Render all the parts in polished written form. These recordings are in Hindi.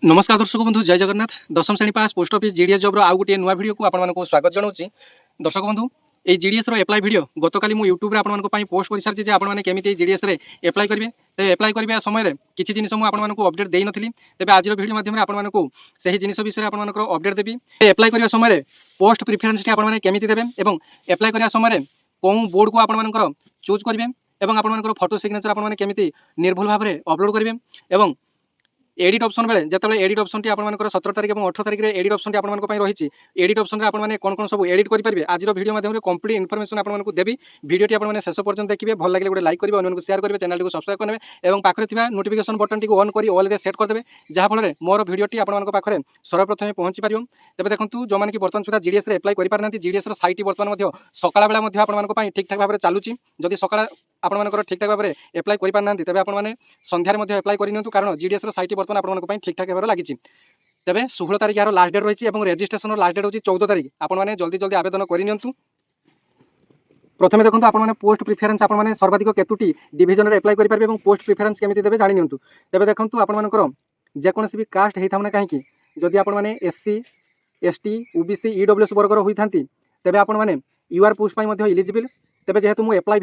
नमस्कार दर्शक बंधु जय जगन्नाथ। दशम श्रेणी पास पोस्ट ऑफिस जीडीएस जॉब आउ गोटे नुआ वीडियो को आपको स्वागत जनाऊँ। दर्शक बंधु ये जीडीएस एप्लाई वीडियो गतकाली मु यूट्यूब आपको पोस्ट कर सारी आपने केमी जीडीएस एप्लाई करेंगे। तेज एप्लाई करने समय किसी जिन मुझे अपडेट दे नी तेज आज वीडियो माध्यम आपको सही जिन विषय आप अपडेट देवी। एप्लाई करने समय पोस्ट प्रिफरेन्स आपने केमी देवे और एप्लाई करने समय कौन बोर्ड को आप चूज करेंगे और आप फोटो सिग्नेचर आपने केमी निर्भुल भाव में अपलोड करेंगे। एडिट ऑप्शन बेले जिते एडिट ऑप्शन टी आप 17 तारीख और 18 तारीख में एडिट ऑप्शन टी रही एडिट ऑप्शन में आपने कौन कौन सब एडिट करेंगे आज वीडियो माध्यम कंप्लीट इनफॉरमेशन आपको देवी। वीडियो आपने शेष पर्यटन देखिए, भल लगे गोटे लाइक करेंगे, अन्य शेयर करेंगे, चैनल को सब्सक्राइब करेंगे और पाखे नोटिफिकेशन बटन टी ऑन कर ऑल सेट करदे जहाँफल मोर वीडियोटी आपंखे सर्वप्रथम पहुँची पार। तेज देखो जो मैंने बर्तमान सुधा जीडीएस एप्लाई कर जीडीएस साइट बर्तमान सकाल बेला आपंपाई ठीक ठाक भाव में चलुची। जदि सकाल आपंकर ठीक ठाक भाव में एप्लाई करना तेज आपने सन्धार एप्लाई कर कारण जीडीएस साइट बर्तमान आपंपाई ठीक ठाक भाव लगी। तेज 16 तारीख यार लास्ट डेट रही है रेजिस्ट्रेशन लास्ट डेट होची 14 तारीख। आपने जल्दी जल्दी आवेदन करनी। प्रथम देखो आपने पोस्ट प्रिफरेन्स आपने सर्वाधिक केतुटी डिविजन में एप्लाई करेंगे और पोस्ट प्रिफरेन्स केमी देवे जाणी। तेज देखो आपर जेकोसी भी कास्ट होता ना कहीं जदि आपने एससी एसटी ओबीसी ईडब्ल्यूएस वर्गर होता तेज आपने यूआर पोस्ट इलिजिबल। तेज जेहेतु मुझे एप्लाई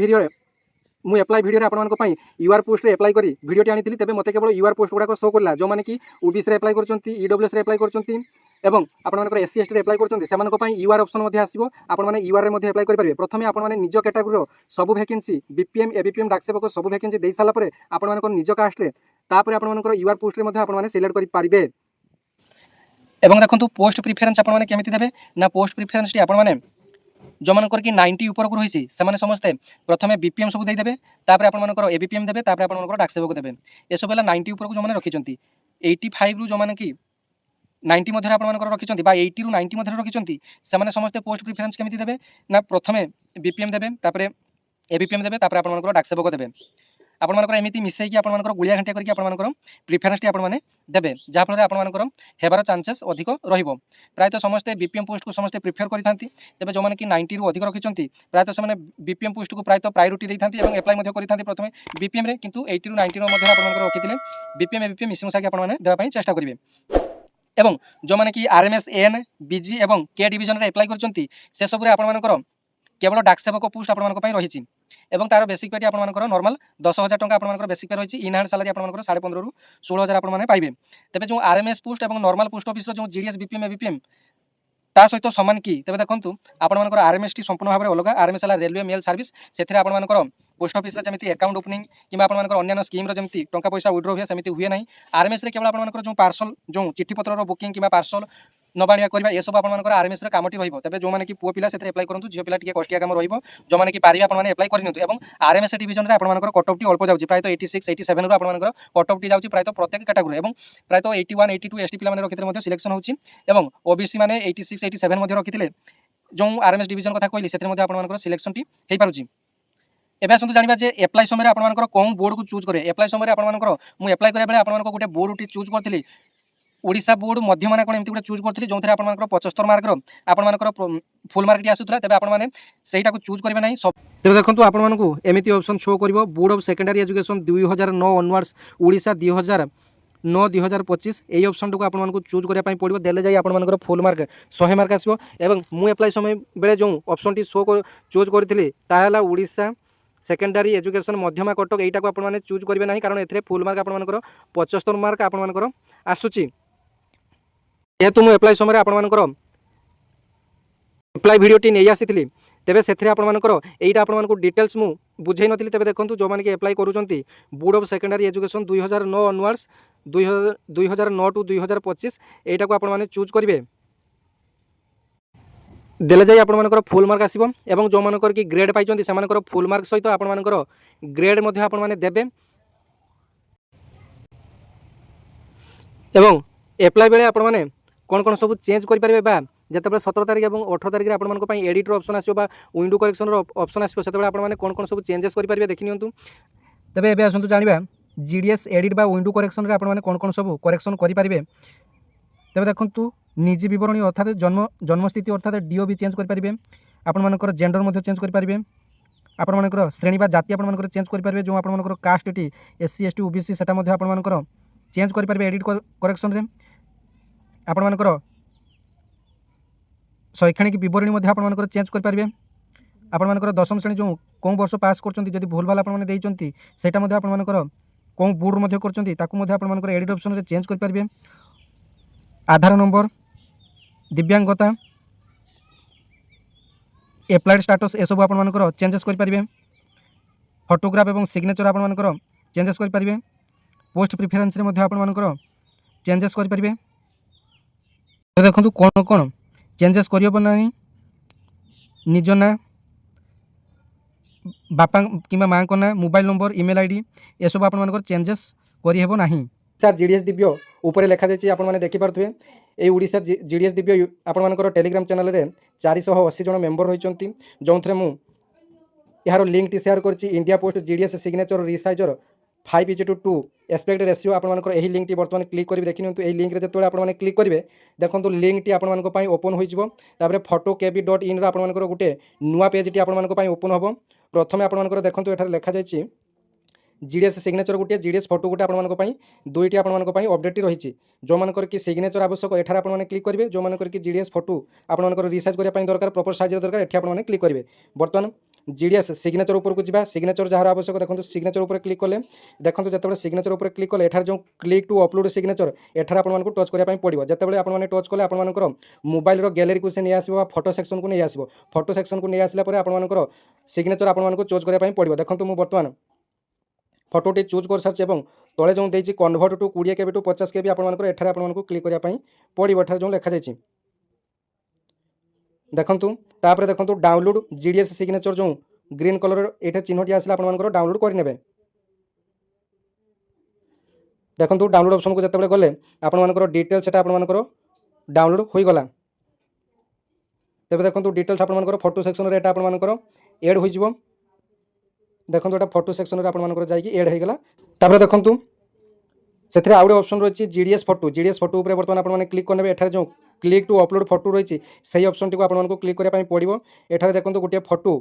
वीडियो आपंपाई यूआर पोस्ट एप्लाई करी वीडियो आनी तेज मत केवल यूआर पोस्ट गुड़ाक शो कला जो मैंने कि ओबीसी एप्लाई कर ईडब्ल्यूएस एप्लाई कर एससी एसटी एप्लाई कर यूआर ऑप्शन आसो आपने यूआर एप्लाई करेंगे। प्रथम आपने निज कैटेगोरी सब वैकेंसी बीपीएम एबीपीएम डाक सेवक सब वैकेंसी दे सारापर आपंकर निज कास्ट्रे आपंकर यूआर पोस्ट आपने सिलेक्ट करेंगे। एवं देखो पोस्ट प्रिफरेन्स आपने केमी देवे ना पोस्ट प्रिफरेन्स टी आपने जो मानकर कि 90 ऊपर को रही से समस्ते प्रथम बीपीएम सब देदेवे आपंकर एबीपीएम देवे आपंकर डाक सेवक देवे ये सब 90 ऊपर को जो मैंने रखी 85 रु जो मैंने कि 90 मध्य आपंकर रखी 80 रु 90 मध्य रखी से समस्ते पोस्ट प्रिफरेन्स केमी देवे ना प्रथम बीपीएम देवे एबीपीएम देवे आपंकर डाक सेवक देवे आपंकर एमती मिसैक आपंकर गुड़िया घंटिया करके आपंकर प्रिफरेन्स टी आपने देवे जहाँफल आपंकर हेबार चांसेस अधिक रहिबो। प्रायतः समस्ते बीपीएम पोस्ट को समस्ते प्रिफर करते तेज जो मैंने कि 90 रु अधिक रखिंट प्रायतः से बीपीएम पोस्ट को प्रायतः प्रायोरिटी देते और एप्लाई करते प्रथम बीपीएम रे किंतु 80 रु 90 आपंकर रखी बीपीएम एबीपीएम मिसी मुसाकी आपने देवाई चेष्टा करेंगे। एवं जो मैंने कि आरएमएस एन बीजी और के डिविजन में एप्लाई कर सब आपंकर केवल डाक सेवक पोस्ट आपंपाई रही और तार बेसिक पे आपंकर नॉर्मल 10,000 टंका आपंकर बेसिक पे रही इन हैंड सैलरी आपंकर 15,500 रु 16,000 आपने पाइबे। तेज जो आरएमएस पोस्ट और नॉर्मल पोस्ट ऑफिस जो जीडीएस बीपीएम एबीपीएम ता सहित सामान कि तेज देखो आपंकर आरएमएस टी संपूर्ण भाव में अलग आरएमएस है रेलवे मेल सर्विस से आपंकर पोस्ट ऑफिस जमी अकाउंट ओपनिंग कि आपंकर अन्य स्कीम जमी टंका पैसा विड्रो हुए सेमती हुए ना। आरएमएस केवल आपंकर जो पार्सल जो चिट्ठी पत्र बुकिंग कि पार्सल नबाणिया करवा ये सब आपंकर आरएमएस कामटी रही। तेज जो मैंने कि पुओ पिला से एप्लाई करूँ झील पिला टी कष्टिया काम रही जो मैंने कि पारे आपने एप्लाई कर आरएमएस डिविजन में आपंकर कटअफ टी अल्प जाऊँगी प्रायतः 86 87 रु आपंकर कटअफ टी जाऊँगी प्रायतः प्रत्येक कैटेगोरी और प्रायतः 81 82 एसटी पिला रखी सिलेक्शन होती ओबीसी मैंने 86 87 रखी जो आरएमएस डिविजन कथा कहली से सिलेक्शन टी हो पार्टी। एवं आसतु जाना जे एप्लाई समय आपंकर कौन बोर्ड को चूज करें एप्लाई समय आपंकर मुझे एप्लाई करा बेले आपंकर गोटे बोर्ड टी चूज करी ओडिशा बोर्ड मध्यम कौन एमती गोटे चूज करी जो थे आपंकर 75 मार्कर आपंकर फुल मार्क टी आसूला तेज आपने सहीटा चूज करेंगे ना सब। तेज देखो आपको एमती ऑप्शन शो कर board of secondary education 2009 onwards Odisha 2009-2025 यही ऑप्शन को आपको चूज करने पड़ो देले जाए आपंकर फुल मार्क 100 मार्क आसो। एवं मुझे एप्लाई समय बेले जो ऑप्शन टी शो चूज करी ताला ओडिशा सेकेंडरी एजुकेशन मध्यमा कटक यहीटा को आपने चूज करेंगे ना कारण ए फुल मार्क आपंकर 75 मार्क आपंकर आसूची। जेहेतु मुझे एप्लाई समय आपंकर एप्लाई भिडियोटी नहीं आसी तेरे से आपंकर यहीटा आपको डिटेल्स मु बुझे नी। तेज देखो जो मैंने एप्लाई करुँच board of secondary education 2009 onwards 2009 to 2025 यहीटा को आपने चूज करेंगे देले जाए आपंकर फुल मार्क आसो। एवं जो मानकर कि ग्रेड पाई से फुल मार्क सहित आपंकर ग्रेड आपने देवे। एवं एप्लाई बेले आपने कौन कौन सब चेंज करेंगे जिते 17 तारीख और 18 तारीख आपंकर एडिटर ऑप्शन आसो विंडो करेक्शन ऑप्शन आसो से आपने कौन कौन सब चेंजेस करेंगे देखी नि। तेज ए आसतु जाना जीडीएस एडिट बा विंडो करेक्शन में आपने कौन कौन सब करेक्शन करेंगे। तेज देखो निजी बरणी अर्थात जन्मस्थिति अर्थात डीओ भी चेंज करेंगे आपंकर जेंडर चेंज करेंगे आपंकर श्रेणी बा जाति आपंकर चेंज करेंगे जो आपंकर caste T SC ST OBC से आपंकर चेंज करेंगे एडिट करेक्शन में। ଆପଣମାନଙ୍କର शैक्षणिक विवरणी मध्य आपणमानकर चेंज कर पारिबे। आपणमानकर 10म श्रेणी जो कौन वर्ष पास करछंती जदि भूल भाल आपन देइछंती सेटा मध्य आपणमानकर कौन बोर्ड मध्य करछंती ताकू मध्य आपणमानकर एडिट ऑप्शन रे चेंज कर पारिबे। आधार नंबर, दिव्यांगता, एप्लाइड स्टेटस ए सब आपणमानकर चेंजेस कर पारिबे। फोटोग्राफ एवं सिग्नेचर आपणमानकर चेंजेस कर पारिबे। पोस्ट प्रिफरेंस रे मध्य आपणमानकर चेंजेस कर पारिबे। देखंतु कोन कोन चेंजेस करियो ना निज ना, बापा किंवा माँ को ना, मोबाइल नंबर, ईमेल आईडी ये सब आपन चेंजेस करि हेबो नाही। सर जीडीएस दिव्य ऊपर लिखा जाइए आपन देखि पारथुए ए ओडिशा जीडीएस दिव्य आपन टेलीग्राम चैनल रे 480 जन मेंबर होइचंती जो थे मु यार लिंक टी शेयर करछि। India post GDS signature resizer 5:2 aspect ratio आपन यही लिंक टी बर्तमान क्लिक करी देखि नियंतु। एही लिंक रे जतबे आपन क्लिक करिवे देखंतु लिंक टी आपन पई ओपन होई जिवो। तापर photokb.in रो आपन गोटे नुआ पेज टी आपन पई ओपन होबो। प्रथमे आपन देखंतु एठार लिखा जाइछि जीडीएस सिग्नेचर गोटे, जीडीएस फोटो गोटे आपन पई दुईटी आपन पई अपडेट रही। जो मानकर कि सिग्नेचर आवश्यक एठार आपन क्लिक करिवे। जो मानकर कि जीडीएस फोटो आपन रिसाइज करिया पई दरकार प्रॉपर साइज रे दरकार एठी आपन क्लिक करिवे। बर्तमान जीडीएस सिग्नेचर ऊपर को जिबा। सिग्नेचर जहार आवश्यक देखंतु सिग्नेचर ऊपर क्लिक कले देखंतु जतबे सिग्नेचर ऊपर क्लिक कले एठार जो क्लिक टू अपलोड सिग्नेचर एठार आपन को टच करिया पई पड़िबो। जतबे आपन टच कले आपन मोबाइल रो गैलरी को से नै आसीबो, फोटो सेक्शन को नै आसीबो। फोटो सेक्शन को नै आसिला परे आपन सिग्नेचर आपन को चूज करिया पई पड़िबो। देखंतु मु बर्तमान फोटोटी चूज कर सारी और तले जो देती convert to 20 KB to 50 KB आपको एठार आपको क्लिक करने पड़ो। एठार जो लिखा जाइए देखंतु तापर देखंतु डाउनलोड जीडीएस सिग्नेचर जो ग्रीन कलर ये चिन्हटी आसला आपको डाउनलोड करने। देखंतु डाउनलोड ऑप्शन को जिते गले आपर डिटेल्स से आपर डाउनलोड हो गला। तेज देखंतु डिटेल्स आपर फोटो सेक्शन रे एटा आपर एड हो। देखो ये फोटो सेक्शन में जाकि एड होगा। तापर देखो से आउ ऑप्शन रही जीडीएस फोटो। जीडीएस फोटो ऊपर बर्तमान आपने क्लिक करने। एठार जो क्लिक टू अपलोड फोटो रही से ऑप्शन टी आपको क्लिक करने पड़ो। एठार देखो गोटे फोटो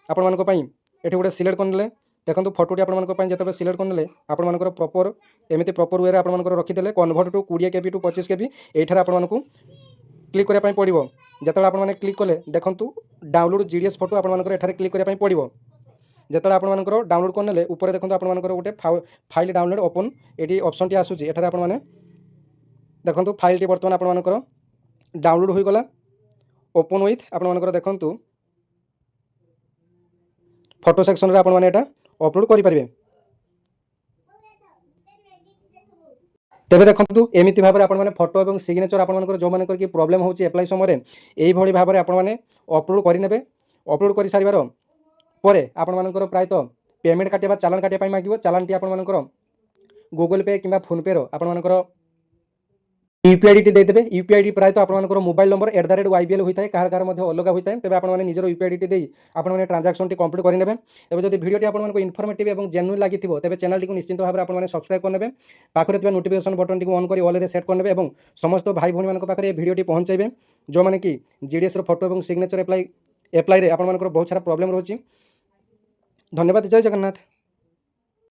आपण गोटे सिलेक्ट करने। देखो फोटोटी आपको जिते सिलेक्ट करने आपर प्रॉपर एमती प्रॉपर वे आपको रखीदे convert to 20 KB to 25 KB एठार आपको क्लिक करने पड़ो। जिते आपने क्लिक कले देखो डाउनलोड जीडीएस फोटो आपको एठार क्लिक करने पड़ो। जिते आपको डाउनलोड करने ऊपर देखो आप गोटे फाइल डाउनलोड ओपन ये ऑप्शन टी आसूँ। एठार आपने देखो फाइल टी बर्तमान आपर डाउनलोड हो गला। ओपन विथ आपर देखो फोटो सेक्शन रे आपने एटा अपलोड करें। तेरे देखो एमती भाव में आपने फोटो और सिग्नेचर आपर जो मान कि प्रोब्लेम हो एप्लाई समय यही भाव में आपने अपलोड करेंगे। अपलोड कर सारिबार परे आपनकर प्रायतः पेमेंट काटिया चालान काटिया मांगो। चालान टी आपनकर गूगल पे कि फोन पे आपनकर यूपीआई टी देदेवे। यूपीआई प्रायतः आपनकर मोबाइल नंबर @YBL होता है। कहार अलग होता है। तेज आपने निजर यूपीआई टी दे आपने ट्रांजाक्शन टी कंप्लीट करेंगे। तेज जो भिडियो आपको इनफॉर्मेटिव और जेन्युइन लगी तेज चैनल को निश्चित भाव में आपने सब्सक्राइब करने। पाखे नोटिफिकेशन बटन टी ऑन कर ऑल सेट करने और समस्त भाई भाई पाखे भिडियो पहुँचे जो मैंने कि जीडीएस फोटो और सिग्नेचर एप्लाई रे आपनकर बहुत सारा प्रॉब्लम रही। धन्यवाद। जय जगन्नाथ।